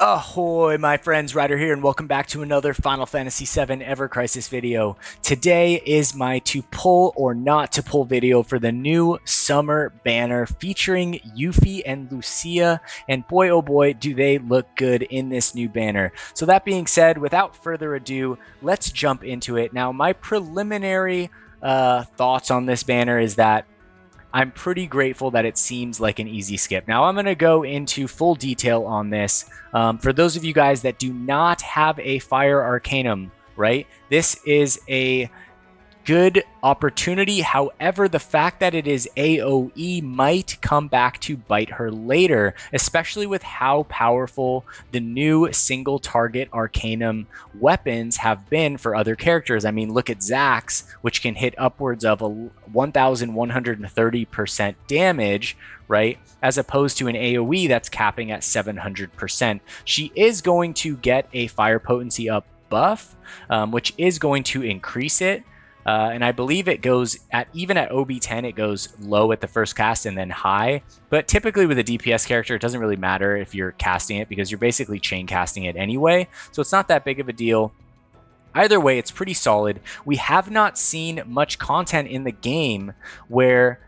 Ahoy, my friends, Ryder here, and welcome back to another Final Fantasy VII Ever Crisis video. Today is my to pull or not to pull video for the new summer banner featuring Yuffie and Lucia, and boy oh boy do they look good in this new banner. So that being said, without further ado, let's jump into it. Now, my preliminary thoughts on this banner is that I'm pretty grateful that it seems like an easy skip. Now, I'm going to go into full detail on this. For those of you guys that do not have a Fire Arcanum, right? This is a good opportunity. However, the fact that it is AoE might come back to bite her later, especially with how powerful the new single target Arcanum weapons have been for other characters. I mean, look at Zax, which can hit upwards of 1,130% damage, right? As opposed to an AoE that's capping at 700%. She is going to get a fire potency up buff, which is going to increase it. And I believe it goes at, even at OB10, it goes low at the first cast and then high. But typically with a DPS character, it doesn't really matter if you're casting it because you're basically chain casting it anyway. So it's not that big of a deal. Either way, it's pretty solid. We have not seen much content in the game where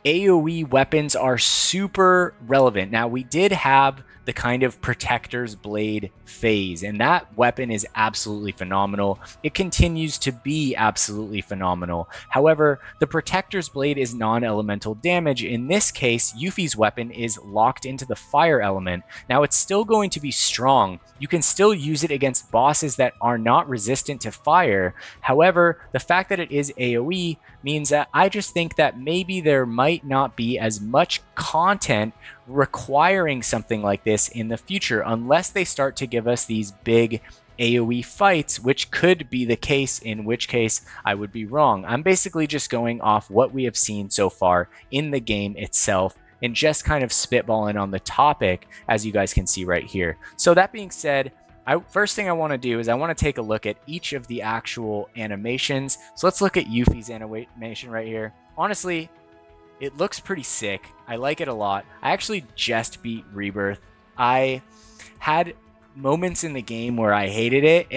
AoE weapons are super relevant. Now, we did have the kind of Protector's Blade phase, and that weapon is absolutely phenomenal. It continues to be absolutely phenomenal. However, the Protector's Blade is non-elemental damage. In this case, Yuffie's weapon is locked into the fire element. Now, it's still going to be strong. You can still use it against bosses that are not resistant to fire. However, the fact that it is AoE means that I just think that maybe there might not be as much content requiring something like this in the future unless they start to give us these big AoE fights, which could be the case, in which case I would be wrong. I'm basically just going off what we have seen so far in the game itself and just kind of spitballing on the topic, as you guys can see right here. So that being said, first thing I want to do is I want to take a look at each of the actual animations. So let's look at Yuffie's animation right here. Honestly, it looks pretty sick. I like it a lot. I actually just beat Rebirth. I had moments in the game where I hated it,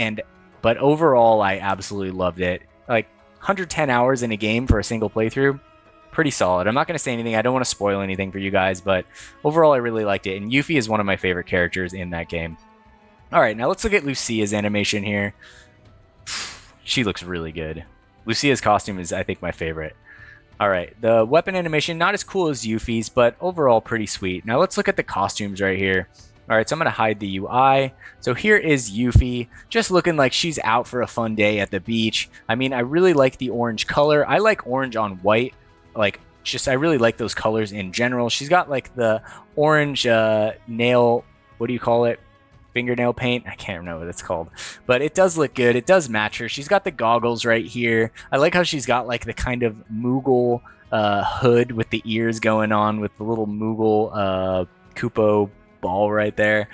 but overall I absolutely loved it. Like 110 hours in a game for a single playthrough, pretty solid. I'm not going to say anything. I don't want to spoil anything for you guys, but overall I really liked it. And Yuffie is one of my favorite characters in that game. All right, now let's look at Lucia's animation here. She looks really good. Lucia's costume is, I think, my favorite. All right, the weapon animation, not as cool as Yuffie's, but overall pretty sweet. Now let's look at the costumes right here. All right, so I'm going to hide the UI. So here is Yuffie, just looking like she's out for a fun day at the beach. I mean, I really like the orange color. I like orange on white. I really like those colors in general. She's got like the orange nail, what do you call it? Fingernail paint. I can't remember what it's called, but it does look good. It does match her. She's got the goggles right here. I like how she's got like the kind of Moogle hood with the ears going on with the little Moogle Koopo ball right there.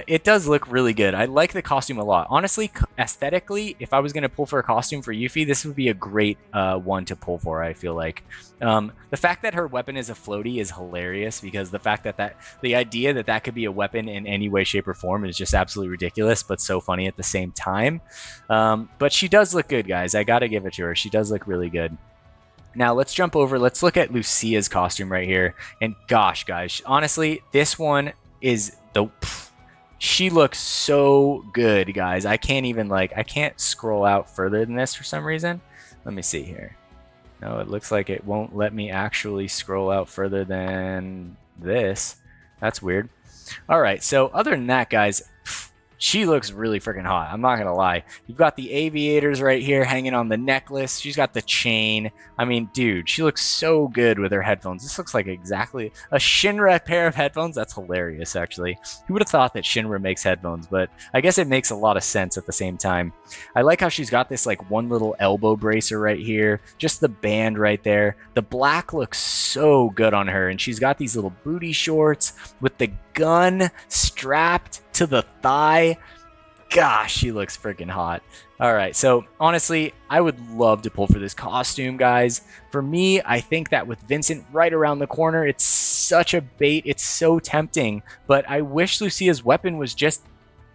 It does look really good. I like the costume a lot. Honestly, aesthetically, if I was going to pull for a costume for Yuffie, this would be a great one to pull for, I feel like. The fact that her weapon is a floaty is hilarious because the fact that the idea that that could be a weapon in any way, shape, or form is just absolutely ridiculous, but so funny at the same time. But she does look good, guys. I got to give it to her. She does look really good. Now, let's jump over. Let's look at Lucia's costume right here. And gosh, guys, honestly, this one is the... She looks so good, guys. I can't even I can't scroll out further than this for some reason. Let me see here. No, it looks like it won't let me actually scroll out further than this. That's weird. All right, so other than that, guys, she looks really freaking hot. I'm not going to lie. You've got the aviators right here hanging on the necklace. She's got the chain. I mean, dude, she looks so good with her headphones. This looks like exactly a Shinra pair of headphones. That's hilarious, actually. Who would have thought that Shinra makes headphones? But I guess it makes a lot of sense at the same time. I like how she's got this one little elbow bracer right here. Just the band right there. The black looks so good on her. And she's got these little booty shorts with the gun strapped to the thigh. gosh, she looks freaking hot. All right, so honestly, I would love to pull for this costume, guys. For me, I think that with Vincent right around the corner, it's such a bait. It's so tempting, but I wish Lucia's weapon was just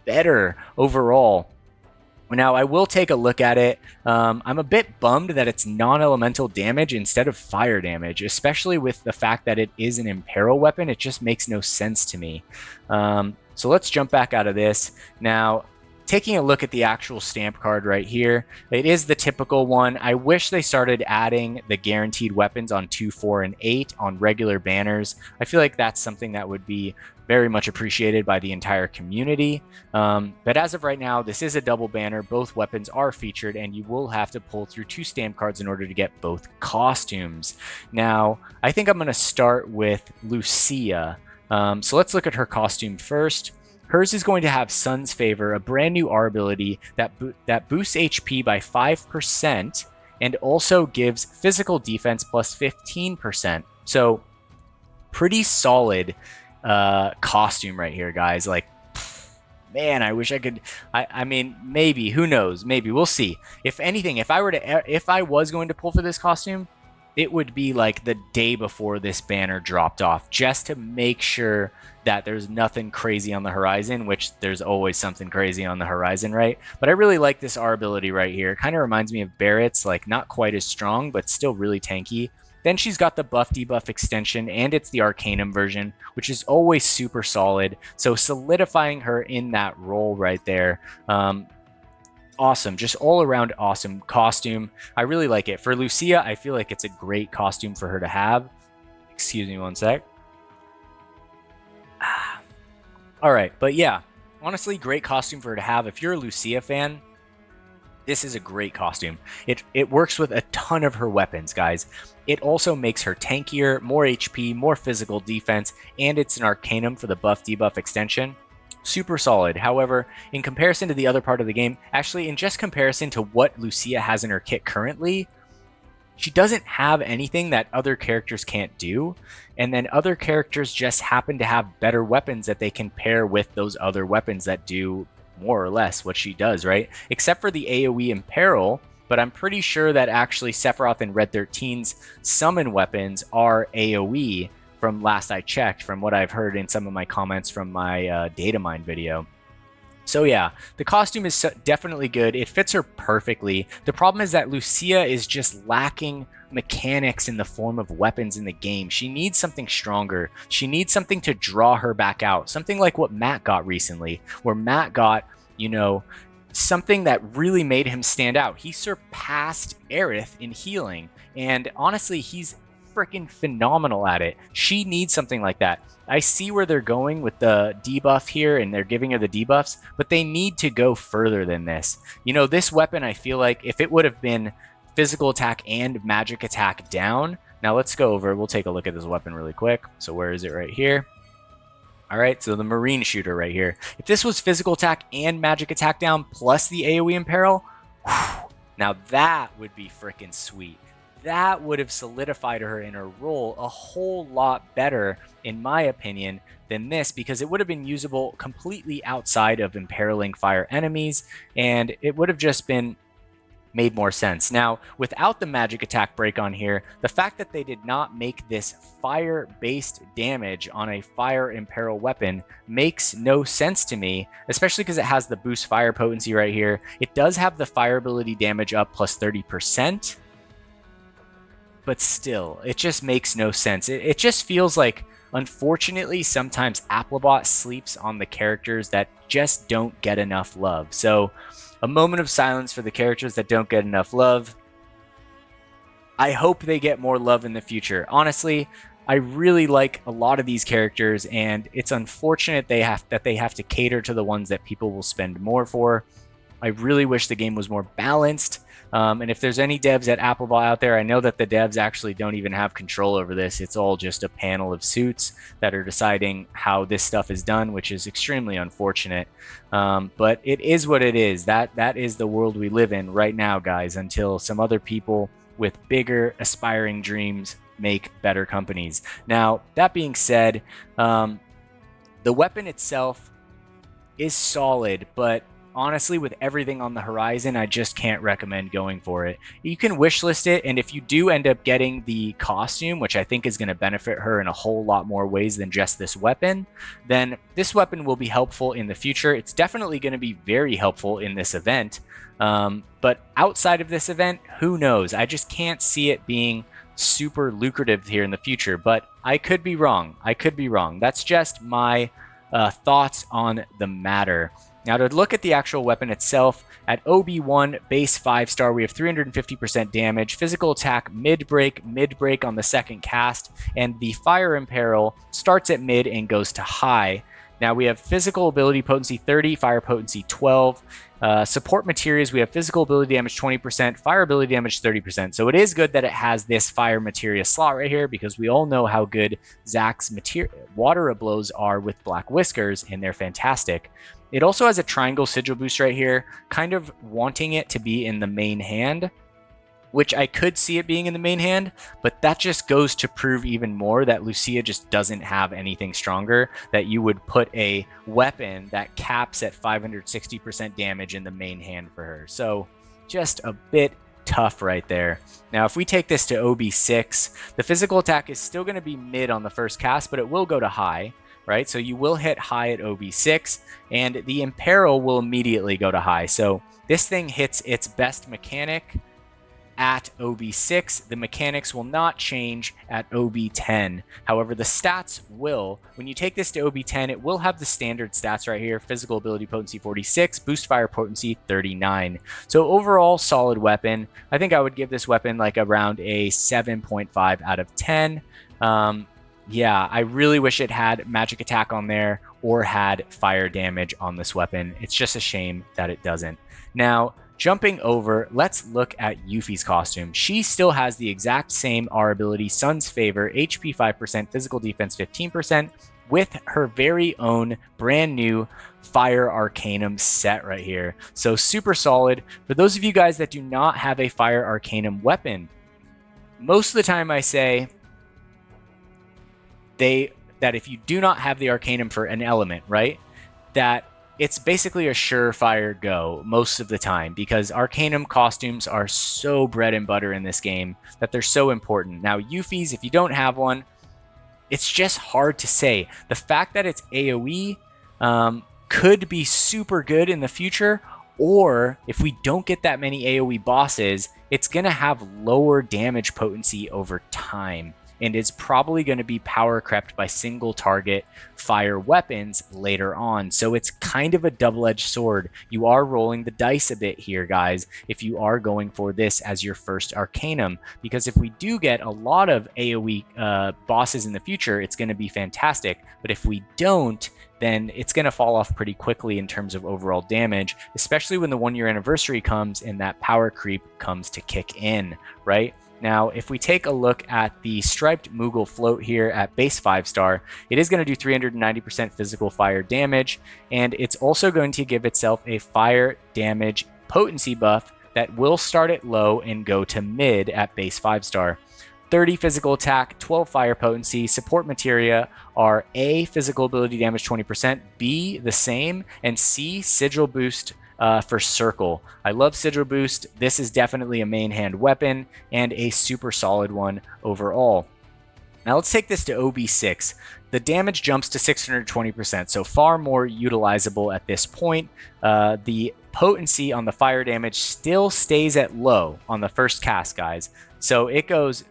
better overall. Now, I will take a look at it. I'm a bit bummed that it's non-elemental damage instead of fire damage, especially with the fact that it is an Imperil weapon. It just makes no sense to me. So let's jump back out of this. Now, taking a look at the actual stamp card right here, it is the typical one. I wish they started adding the guaranteed weapons on 2, 4, and 8 on regular banners. I feel like that's something that would be very much appreciated by the entire community. But as of right now, this is a double banner. Both weapons are featured, and you will have to pull through 2 stamp cards in order to get both costumes. Now, I think I'm going to start with Lucia. So let's look at her costume first. Hers is going to have Sun's Favor, a brand new R ability that boosts HP by 5% and also gives physical defense plus 15%. So pretty solid costume right here, guys. Like, man, I wish I could. I mean, maybe, who knows? Maybe we'll see. If anything, if I was going to pull for this costume, it would be like the day before this banner dropped off, just to make sure that there's nothing crazy on the horizon, which there's always something crazy on the horizon, right? But I really like this R ability right here. It kind of reminds me of Barrett's, like not quite as strong, but still really tanky. Then she's got the buff debuff extension, and it's the Arcanum version, which is always super solid. So solidifying her in that role right there. Awesome, just all around awesome costume. I really like it. For Lucia, I feel like it's a great costume for her to have. Excuse me one sec. All right, but yeah, honestly, great costume for her to have. If you're a Lucia fan, this is a great costume. It works with a ton of her weapons, guys. It also makes her tankier, more HP, more physical defense, and it's an Arcanum for the buff debuff extension. Super solid. However, in comparison to the other part of the game, actually in just comparison to what Lucia has in her kit currently, she doesn't have anything that other characters can't do, and then other characters just happen to have better weapons that they can pair with those other weapons that do more or less what she does, right? Except for the AoE Imperil, but I'm pretty sure that actually Sephiroth and Red 13's summon weapons are AoE from last I checked, from what I've heard in some of my comments from my data mine video. So yeah, the costume is definitely good. It fits her perfectly. The problem is that Lucia is just lacking mechanics in the form of weapons in the game. She needs something stronger. She needs something to draw her back out. Something like what Matt got recently, where Matt got, you know, something that really made him stand out. He surpassed Aerith in healing, and honestly, he's freaking phenomenal at it. She needs something like that. I see where they're going with the debuff here, and they're giving her the debuffs, but they need to go further than this. You know, this weapon, I feel like if it would have been physical attack and magic attack down. Now let's go over, we'll take a look at this weapon really quick. So where is it? Right here. All right, so the marine shooter right here. If this was physical attack and magic attack down plus the AoE Imperil, now that would be freaking sweet. That would have solidified her in her role a whole lot better, in my opinion, than this, because it would have been usable completely outside of imperiling fire enemies, and it would have just been made more sense. Now, without the magic attack break on here, the fact that they did not make this fire-based damage on a fire imperil weapon makes no sense to me, especially because it has the boost fire potency right here. It does have the fire ability damage up plus 30%, but still, it just makes no sense. It just feels like, unfortunately, sometimes Applebot sleeps on the characters that just don't get enough love. So, a moment of silence for the characters that don't get enough love. I hope they get more love in the future. Honestly, I really like a lot of these characters, and it's unfortunate that they have to cater to the ones that people will spend more for. I really wish the game was more balanced. And if there's any devs at Applebot out there, I know that the devs actually don't even have control over this. It's all just a panel of suits that are deciding how this stuff is done, which is extremely unfortunate. But it is what it is. That is the world we live in right now, guys, until some other people with bigger aspiring dreams make better companies. Now, that being said, the weapon itself is solid, but honestly, with everything on the horizon, I just can't recommend going for it. You can wishlist it, and if you do end up getting the costume, which I think is going to benefit her in a whole lot more ways than just this weapon, then this weapon will be helpful in the future. It's definitely going to be very helpful in this event. But outside of this event, who knows? I just can't see it being super lucrative here in the future, but I could be wrong. I could be wrong. That's just my thoughts on the matter. Now, to look at the actual weapon itself, at OB1 base 5-star, we have 350% damage, physical attack mid-break on the second cast, and the fire imperil starts at mid and goes to high. Now we have physical ability potency 30, fire potency 12. Support materials, we have physical ability damage 20%, fire ability damage 30%. So it is good that it has this fire materia slot right here, because we all know how good Zack's water blows are with Black Whiskers, and they're fantastic. It also has a triangle sigil boost right here, kind of wanting it to be in the main hand, which I could see it being in the main hand, but that just goes to prove even more that Lucia just doesn't have anything stronger, that you would put a weapon that caps at 560% damage in the main hand for her. So just a bit tough right there. Now, if we take this to OB6, the physical attack is still going to be mid on the first cast, but it will go to high, right? So you will hit high at OB6, and the Imperil will immediately go to high. So this thing hits its best mechanic at OB6. The mechanics will not change at OB10. However, the stats will. When you take this to OB10, it will have the standard stats right here. Physical ability potency 46, boost fire potency 39. So overall, solid weapon. I think I would give this weapon like around a 7.5 out of 10. Yeah, I really wish it had magic attack on there or had fire damage on this weapon. It's just a shame that it doesn't. Now, jumping over, let's look at Yuffie's costume. She still has the exact same R ability, Sun's Favor, HP 5%, physical defense 15%, with her very own brand new Fire Arcanum set right here. So super solid. For those of you guys that do not have a Fire Arcanum weapon, most of the time I say that if you do not have the Arcanum for an element, right, that it's basically a surefire go most of the time, because Arcanum costumes are so bread and butter in this game that they're so important. Now, Yuffie's, if you don't have one, it's just hard to say. The fact that it's AoE could be super good in the future, or if we don't get that many AoE bosses, it's going to have lower damage potency over time, and is probably going to be power crept by single target fire weapons later on. So it's kind of a double-edged sword. You are rolling the dice a bit here, guys, if you are going for this as your first Arcanum, because if we do get a lot of AoE bosses in the future, it's going to be fantastic. But if we don't, then it's going to fall off pretty quickly in terms of overall damage, especially when the 1-year anniversary comes and that power creep comes to kick in, right? Now, if we take a look at the Striped Moogle float here at base 5-star, it is going to do 390% physical fire damage, and it's also going to give itself a fire damage potency buff that will start at low and go to mid at base 5-star. 30 physical attack, 12 fire potency. Support materia are A, physical ability damage 20%, B, the same, and C, sigil boost for circle. I love sigil boost. This is definitely a main hand weapon and a super solid one overall. Now let's take this to OB6. The damage jumps to 620%, so far more utilizable at this point. The potency on the fire damage still stays at low on the first cast, guys. So it does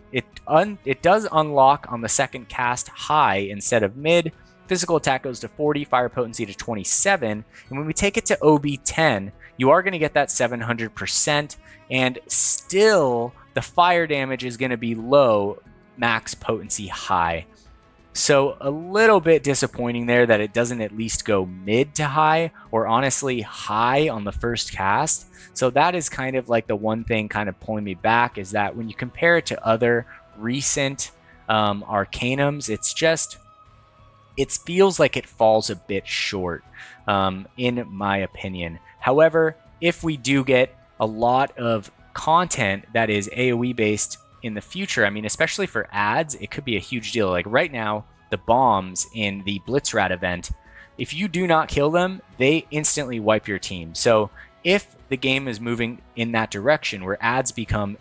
unlock on the second cast high instead of mid. Physical attack goes to 40, fire potency to 27, and when we take it to OB10, you are going to get that 700%, and still the fire damage is going to be low, max potency high. So a little bit disappointing there that it doesn't at least go mid to high, or honestly high on the first cast. So that is kind of like the one thing kind of pulling me back, is that when you compare it to other recent Arcanums, it feels like it falls a bit short, in my opinion. However, if we do get a lot of content that is AoE based in the future, I mean, especially for ads, it could be a huge deal. Like right now, the bombs in the Blitzrat event, if you do not kill them, they instantly wipe your team. So if the game is moving in that direction where ads become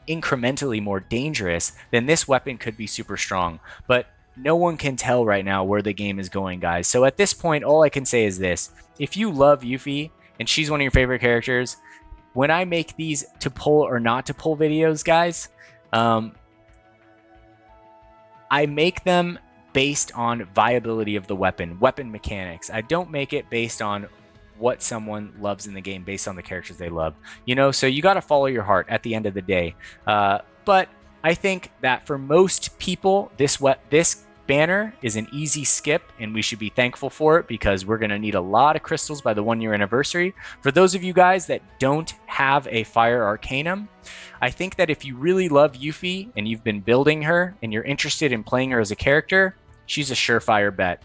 incrementally more dangerous, then this weapon could be super strong. But no one can tell right now where the game is going, guys. So at this point, all I can say is this. If you love Yuffie and she's one of your favorite characters, when I make these to pull or not to pull videos, guys, I make them based on viability of the weapon mechanics. I don't make it based on what someone loves in the game based on the characters they love. So you got to follow your heart at the end of the day. But I think that for most people, this banner is an easy skip, and we should be thankful for it because we're going to need a lot of crystals by the 1-year anniversary. For those of you guys that don't have a Fire Arcanum, I think that if you really love Yuffie and you've been building her and you're interested in playing her as a character, she's a surefire bet.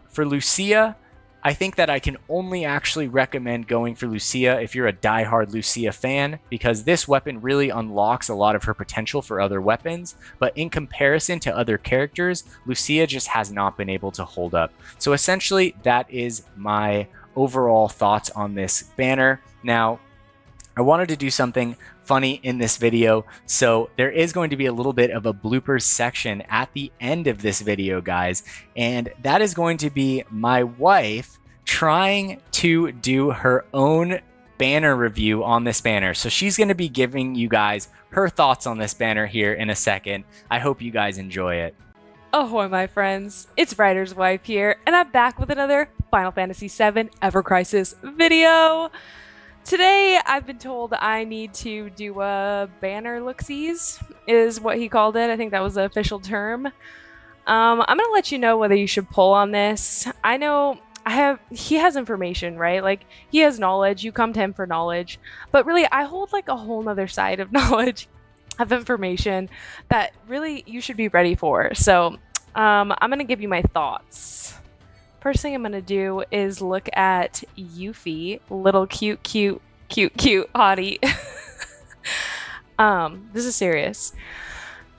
For Lucia, I think that I can only actually recommend going for Lucia if you're a diehard Lucia fan, because this weapon really unlocks a lot of her potential for other weapons, but in comparison to other characters, Lucia just has not been able to hold up. So essentially, that is my overall thoughts on this banner. Now, I wanted to do something funny in this video, so there is going to be a little bit of a bloopers section at the end of this video, guys, and that is going to be my wife trying to do her own banner review on this banner. So she's going to be giving you guys her thoughts on this banner here in a second. I hope you guys enjoy it. Ahoy, my friends, it's Ryder's wife here, and I'm back with another Final Fantasy VII Ever Crisis video. Today, I've been told I need to do a banner look-sees, is what he called it. I think that was the official term. I'm going to let you know whether you should pull on this. I know he has information, right? Like, he has knowledge. You come to him for knowledge. But really, I hold like a whole nother side of knowledge, of information that really you should be ready for. So, I'm going to give you my thoughts. First thing I'm going to do is look at Yuffie, little cute hottie. This is serious.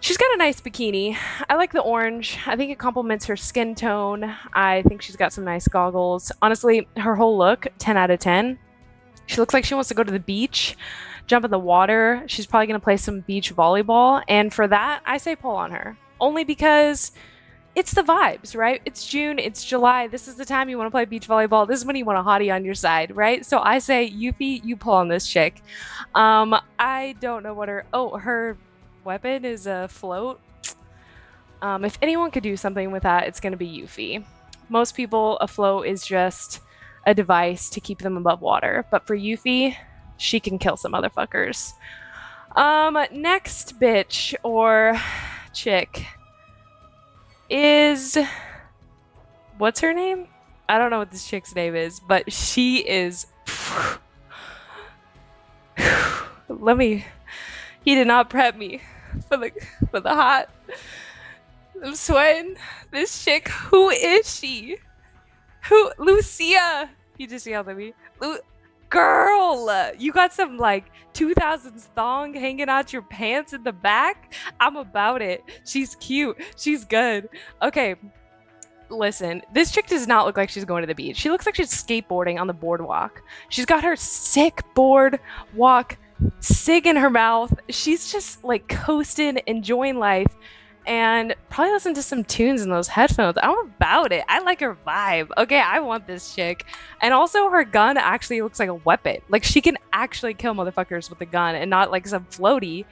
She's got a nice bikini. I like the orange. I think it complements her skin tone. I think she's got some nice goggles. Honestly, her whole look, 10 out of 10. She looks like she wants to go to the beach, jump in the water. She's probably going to play some beach volleyball. And for that, I say pull on her. Only because it's the vibes, right? It's June, it's July. This is the time you want to play beach volleyball. This is when you want a hottie on your side, right? So I say, Yuffie, you pull on this chick. I don't know what her weapon is a float. If anyone could do something with that, it's going to be Yuffie. Most people, a float is just a device to keep them above water. But for Yuffie, she can kill some motherfuckers. Next bitch or chick is, what's her name? I don't know what this chick's name is, but she is, he did not prep me for the hot. I'm sweating. This chick, who is she? Lucia. You just yelled at me. Girl, you got some like 2000s thong hanging out your pants in the back? I'm about it. She's cute. She's good. Okay, listen. This chick does not look like she's going to the beach. She looks like she's skateboarding on the boardwalk. She's got her sick boardwalk cig in her mouth. She's just like coasting, enjoying life, and probably listen to some tunes in those headphones. I'm about it. I like her vibe. Okay, I want this chick. And also her gun actually looks like a weapon. Like she can actually kill motherfuckers with a gun and not like some floaty.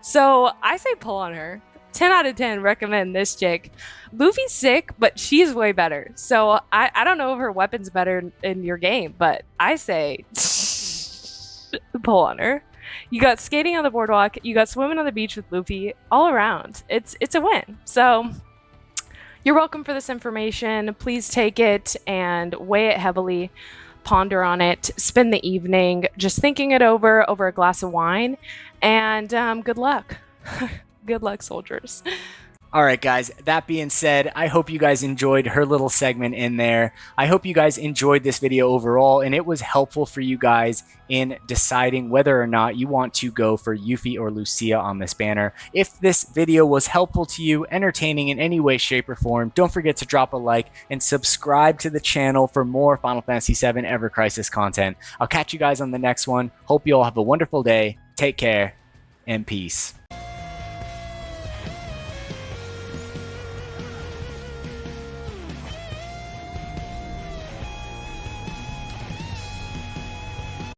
So I say pull on her. 10 out of 10 recommend this chick. Luffy's sick, but she's way better. So I don't know if her weapon's better in your game, but I say pull on her. You got skating on the boardwalk, you got swimming on the beach with Luffy, all around. It's a win. So you're welcome for this information. Please take it and weigh it heavily, ponder on it, spend the evening just thinking it over a glass of wine, and good luck. Good luck, soldiers. All right, guys, that being said, I hope you guys enjoyed her little segment in there. I hope you guys enjoyed this video overall and it was helpful for you guys in deciding whether or not you want to go for Yuffie or Lucia on this banner. If this video was helpful to you, entertaining in any way, shape, or form, don't forget to drop a like and subscribe to the channel for more Final Fantasy VII Ever Crisis content. I'll catch you guys on the next one. Hope you all have a wonderful day. Take care and peace.